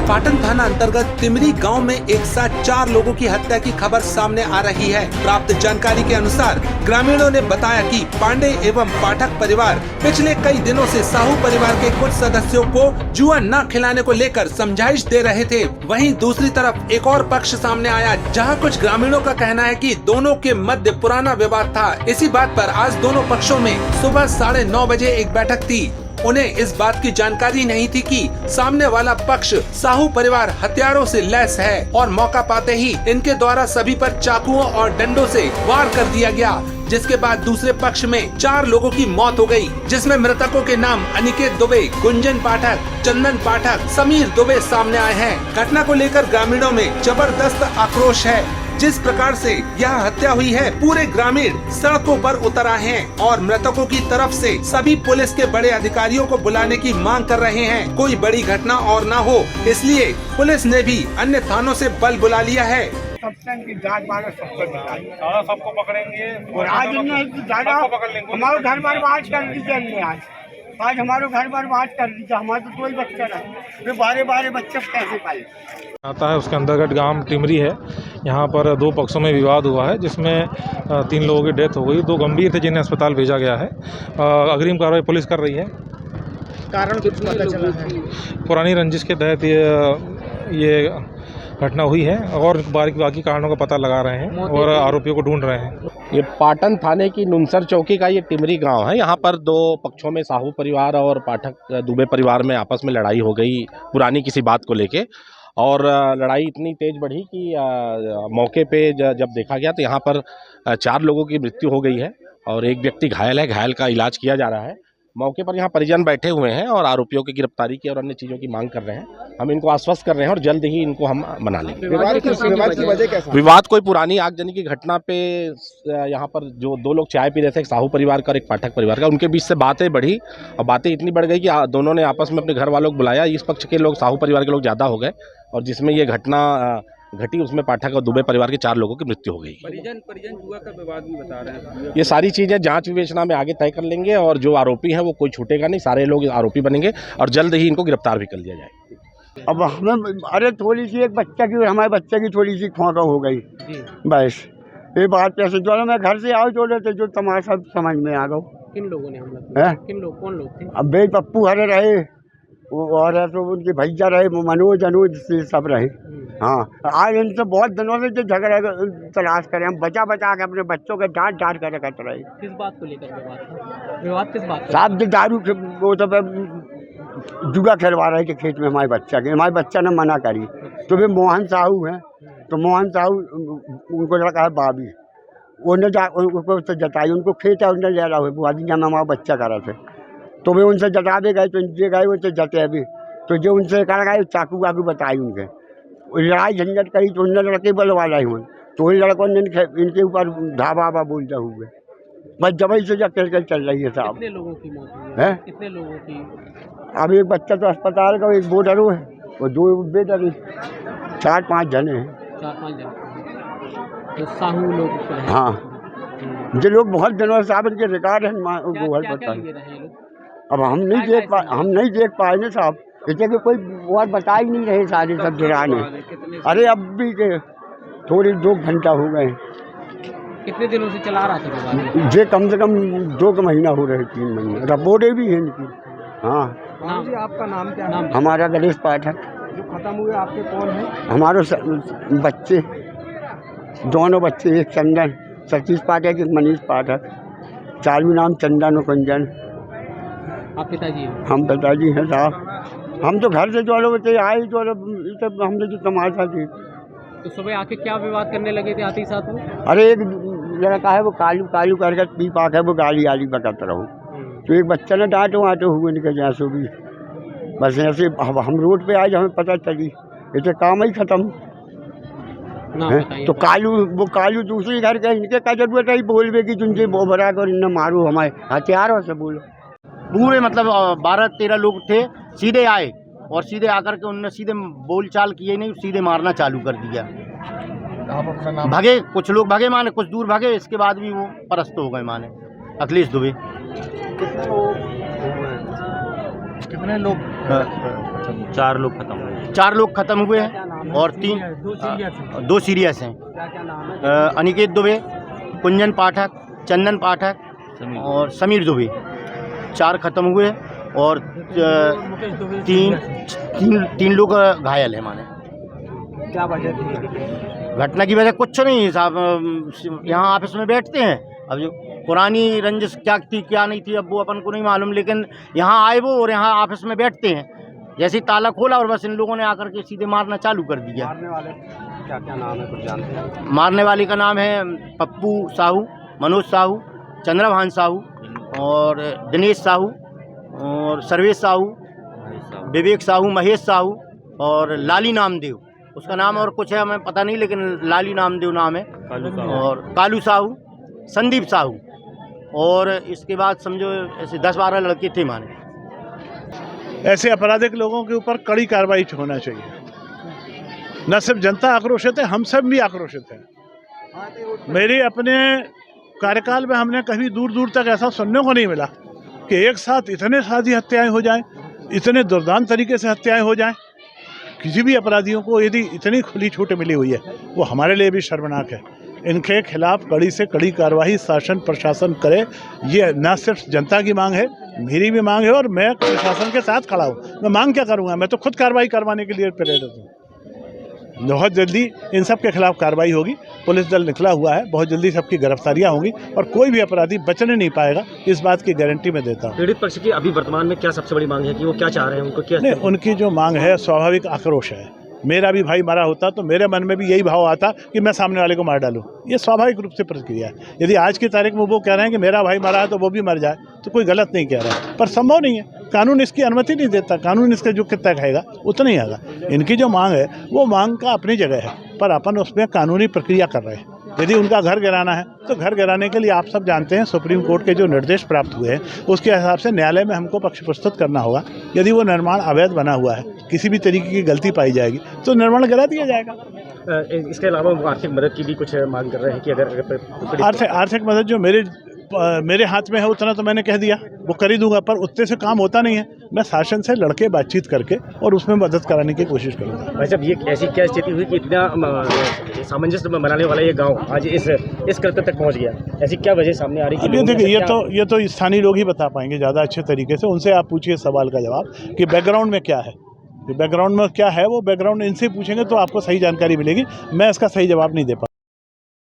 पाटन थाना अंतर्गत टिमरी गांव में एक साथ 4 लोगों की हत्या की खबर सामने आ रही है। प्राप्त जानकारी के अनुसार ग्रामीणों ने बताया कि पांडे एवं पाठक परिवार पिछले कई दिनों से साहू परिवार के कुछ सदस्यों को जुआ न खिलाने को लेकर समझाइश दे रहे थे। वहीं दूसरी तरफ एक और पक्ष सामने आया, जहां कुछ ग्रामीणों का कहना है कि दोनों के मध्य पुराना विवाद था। इसी बात पर आज दोनों पक्षों में सुबह 9:30 बजे एक बैठक थी। उन्हें इस बात की जानकारी नहीं थी कि सामने वाला पक्ष साहू परिवार हथियारों से लैस है और मौका पाते ही इनके द्वारा सभी पर चाकुओं और डंडों से वार कर दिया गया, जिसके बाद दूसरे पक्ष में 4 लोगों की मौत हो गई, जिसमें मृतकों के नाम अनिकेत दुबे, गुंजन पाठक, चंदन पाठक, समीर दुबे सामने आए हैं। घटना को लेकर ग्रामीणों में जबरदस्त आक्रोश है। जिस प्रकार से यह हत्या हुई है, पूरे ग्रामीण सड़कों पर उतर आए हैं और मृतकों की तरफ से सभी पुलिस के बड़े अधिकारियों को बुलाने की मांग कर रहे हैं। कोई बड़ी घटना और न हो, इसलिए पुलिस ने भी अन्य थानों से बल बुला लिया है। सबको पकड़ेंगे और आज हमारे घर बर्बाद कर दीजिए। आज हमारे घर बर्बाद कर दीजिए। हमारे तो कोई बच्चा नहीं, फिर बारे बच्चे कैसे पाए आता है। उसके अंतर्गत गांव टिमरी है। यहाँ पर 2 पक्षों में विवाद हुआ है, जिसमें 3 लोगों की डेथ हो गई। 2 गंभीर थे, जिन्हें अस्पताल भेजा गया है। अग्रिम कार्रवाई पुलिस कर रही है। कारण कुछ पता चला है? पुरानी रंजिश के तहत ये घटना हुई है और बाकी कारणों का पता लगा रहे हैं और आरोपियों को ढूंढ रहे हैं। ये पाटन थाने की नुनसर चौकी का ये टिमरी गांव है। यहाँ पर 2 पक्षों में साहू परिवार और पाठक दुबे परिवार में आपस में लड़ाई हो गई पुरानी किसी बात को लेके, और लड़ाई इतनी तेज बढ़ी कि मौके पे जब देखा गया तो यहाँ पर 4 लोगों की मृत्यु हो गई है और एक व्यक्ति घायल है। घायल का इलाज किया जा रहा है। मौके पर यहाँ परिजन बैठे हुए हैं और आरोपियों की गिरफ्तारी की और अन्य चीज़ों की मांग कर रहे हैं। हम इनको आश्वस्त कर रहे हैं और जल्द ही इनको हम मना लेंगे। विवाद की वजह कैसे? विवाद कोई पुरानी आगजनी की घटना पे यहाँ पर जो 2 लोग चाय पी रहे थे, एक साहू परिवार का और एक पाठक परिवार का, उनके बीच से बातें बढ़ी और बातें इतनी बढ़ गई कि दोनों ने आपस में अपने घर वालों को बुलाया। इस पक्ष के लोग, साहू परिवार के लोग ज़्यादा हो गए और जिसमें ये घटना घटी, उसमें पाठक और दुबे परिवार के 4 लोगों की मृत्यु हो गई। परिजन जुआ का विवाद भी बता रहे हैं। ये सारी चीज़ें जांच विवेचना में आगे तय कर लेंगे और जो आरोपी हैं वो कोई छूटेगा नहीं, सारे लोग आरोपी बनेंगे और जल्द ही इनको गिरफ्तार भी कर लिया जाए। अब हमें अरे थोड़ी सी एक बच्चा की, हमारे बच्चे की थोड़ी सी खोका हो गई, बस ये बात कैसे जो मैं घर से आओ जो लेते जो तमाशा समझ में आ गया। किन लोगों ने हमला किया? किन लोग, कौन लोग थे? अब बे पप्पू हरे रहे और तो उनके भैया रहे, मनोज से सब रहे। हाँ, आज इनसे बहुत दिनों से जो झगड़ा तलाश करें, हम बचा के अपने बच्चों के डांट कर रखते रहे। किस बात को लेकर विवाद था? विवाद किस बात? साहब दारू के वो सब जुआ खेलवा रहे थे खेत में हमारे बच्चा ने मना करी। तो वे मोहन साहू हैं, तो मोहन साहू उनको लड़का है बाबी, उनको जताई, उनको खेत है, उनने ले रहा हुआ बुआ में हमारा बच्चा करा थे। तो वे उनसे जतावे गए, तो इनसे गए उनसे जते अभी, तो जो उनसे कर गए चाकू वाकू बताई, उनके लड़ाई झंझट करी तो उनने लड़के बुलवा लाई हुए, तो उन लड़कों ने इनके ऊपर ढाबा बोलते हुए बस जबई से जब चल रही है। साहब कितने लोगों की मौत हुई है? कितने लोगों की? अब एक बच्चा तो अस्पताल का, एक बोडरो है और 2 बेडर, 4-5 जने हैं। 4-5 जन तो साहू लोग। हाँ, जो लोग बहुत दिनों से साहब इनके रिकॉर्ड है गूगल पर। अब हम नहीं देख पाए ना साहब, इसलिए कोई और बता ही नहीं रहे सारे सब गिराने। अरे अब भी के थोड़ी 2 घंटा हो गए। कितने दिनों से चला रहा था ये कम से कम 2 महीना हो रहे, 3 महीने। रिपोर्टें भी हैं इनकी। हाँ, आपका नाम क्या है? हमारा गणेश पाठक। जो खत्म हुए आपके कौन है? हमारे बच्चे, दोनों बच्चे, एक चंदन सतीश पाठक, एक मनीष पाठक, चालू नाम चंदन और कुंजन। आप पिताजी? हम पिताजी हैं साहब। हम तो घर से जो लोग आए जो हमने जो तमाशा थी। तो सुबह आके क्या विवाद करने लगे थे आते ही साथ में? अरे एक लड़का है वो कालू करके पी पाक है, वो गाली बकत रहो, तो एक बच्चा ने डांटो हुए निकल जैसे भी, बस ऐसे हम रोड पे आए, हमें पता चली, इसे काम ही खत्म। तो कालू दूसरे घर के, इनके क्या जरूरत है बोलवे की तुमसे बोबरा कर इन्हें मारो, हमारे हथियारों से बोलो। पूरे मतलब 12-13 लोग थे, सीधे आए और सीधे आकर के उन्होंने सीधे बोलचाल किए नहीं, सीधे मारना चालू कर दिया। भगे, कुछ लोग भगे माने, कुछ दूर भगे, इसके बाद भी वो परस्त हो गए माने। अखिलेश दुबे। कितने लोग? 4 लोग खत्म हुए। 4 लोग खत्म हुए हैं और 2 सीरियस हैं। अनिकेत दुबे, कुंजन पाठक, चंदन पाठक और समीर दुबे 4 खत्म हुए और 3 लोग घायल हैं। माने क्या वजह थी? घटना की वजह कुछ नहीं साहब, यहाँ ऑफिस में बैठते हैं। अब जो पुरानी रंजिश क्या थी क्या नहीं थी अब वो अपन को नहीं मालूम, लेकिन यहाँ आए वो और यहाँ ऑफिस में बैठते हैं। जैसे ही ताला खोला और बस इन लोगों ने आकर के सीधे मारना चालू कर दिया। मारने वाले क्या क्या नाम है, कुछ जानते हैं? मारने वाले का नाम है पप्पू साहू, मनोज साहू, चंद्रभान साहू और दिनेश साहू और सर्वेश साहू, विवेक साहू, महेश साहू और लाली नामदेव। उसका नाम और कुछ है हमें पता नहीं, लेकिन लाली नामदेव नाम है। और कालू साहू, संदीप साहू और इसके बाद समझो ऐसे 10-12 लड़के थे माने। ऐसे आपराधिक लोगों के ऊपर कड़ी कार्रवाई होना चाहिए। न सिर्फ जनता आक्रोशित है, हम सब भी आक्रोशित हैं। मेरे अपने कार्यकाल में हमने कभी दूर दूर तक ऐसा सुनने को नहीं मिला कि एक साथ इतने सारी हत्याएं हो जाएं, इतने दुर्दान तरीके से हत्याएं हो जाएं। किसी भी अपराधियों को यदि इतनी खुली छूट मिली हुई है वो हमारे लिए भी शर्मनाक है। इनके खिलाफ कड़ी से कड़ी कार्रवाई शासन प्रशासन करे, ये न सिर्फ जनता की मांग है, मेरी भी मांग है और मैं प्रशासन के साथ खड़ा हूँ। मैं मांग क्या करूँगा, मैं तो खुद कार्रवाई करवाने के लिए प्रेरित हूँ। बहुत जल्दी इन सब के खिलाफ कार्रवाई होगी, पुलिस दल निकला हुआ है, बहुत जल्दी सबकी गिरफ्तारियां होंगी और कोई भी अपराधी बचने नहीं पाएगा, इस बात की गारंटी मैं देता हूँ। पीड़ित पक्ष की अभी वर्तमान में क्या सबसे बड़ी मांग है कि वो क्या चाह रहे हैं, उनको क्या? नहीं, उनकी जो मांग है स्वाभाविक आक्रोश है। मेरा भी भाई मरा होता तो मेरे मन में भी यही भाव आता कि मैं सामने वाले को मार डालूं। ये स्वाभाविक रूप से प्रतिक्रिया है। यदि आज की तारीख में वो कह रहे हैं कि मेरा भाई मरा है तो वो भी मर जाए तो कोई गलत नहीं कह रहा है, पर संभव नहीं है। कानून इसकी अनुमति नहीं देता, कानून इसका जो कितना कहेगा उतना ही आएगा। इनकी जो मांग है वो मांग का अपनी जगह है, पर अपन उसमें कानूनी प्रक्रिया कर रहे हैं। यदि उनका घर गिराना है तो घर गिराने के लिए आप सब जानते हैं सुप्रीम कोर्ट के जो निर्देश प्राप्त हुए हैं उसके हिसाब से न्यायालय में हमको पक्ष प्रस्तुत करना होगा। यदि वो निर्माण अवैध बना हुआ है, किसी भी तरीके की गलती पाई जाएगी तो निर्माण गिरा दिया जाएगा। इसके अलावा वो आर्थिक मदद की भी कुछ मांग कर रहे हैं कि अगर आर्थिक मदद जो मेरे हाथ में है उतना तो मैंने कह दिया वो कर ही दूंगा, पर उतने से काम होता नहीं है। मैं शासन से लड़के बातचीत करके और उसमें मदद कराने की कोशिश करूँगा। भाई साहब, ये ऐसी क्या स्थिति हुई कि इतना सामंजस्य बनाने वाला ये गांव आज इस कृत्य तक पहुंच गया? ऐसी क्या वजह सामने आ रही है? देखिए, ये तो स्थानीय लोग ही बता पाएंगे ज़्यादा अच्छे तरीके से। उनसे आप पूछिए सवाल का जवाब कि बैकग्राउंड में क्या है, बैकग्राउंड में क्या है वो बैकग्राउंड इनसे पूछेंगे तो आपको सही जानकारी मिलेगी। मैं इसका सही जवाब नहीं दे पाऊँगा।